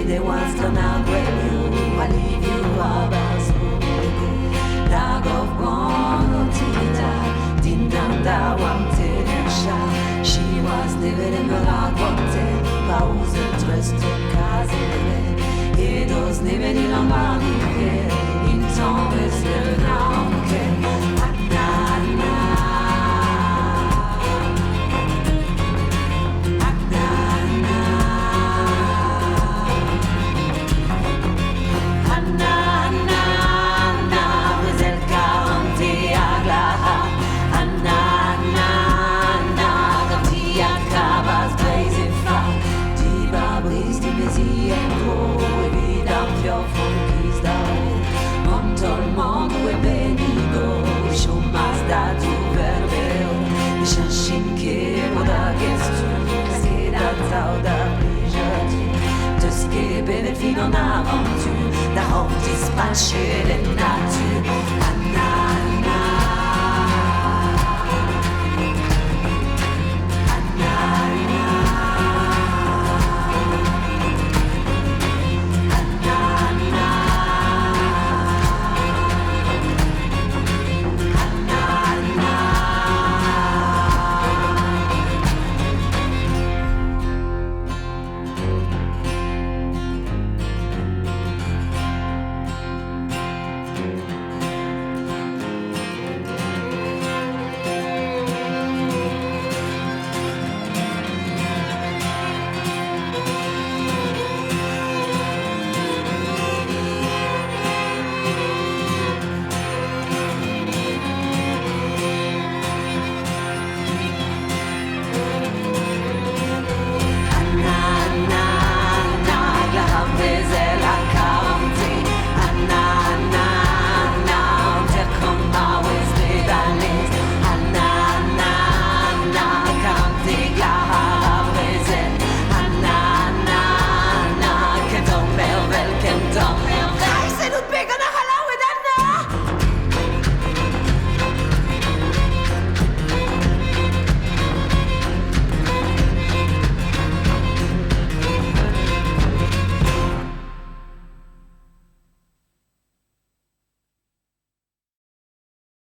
des oiseaux n'a pas I leave you about spoon. Dog of one, Tita, Dindanda, wanted and shy. She was living in the lot, wanted, pauze, tröste, casere. Et dos living in a market, in temps, is living now, okay. Fino in avanti, da home dispatch in natura.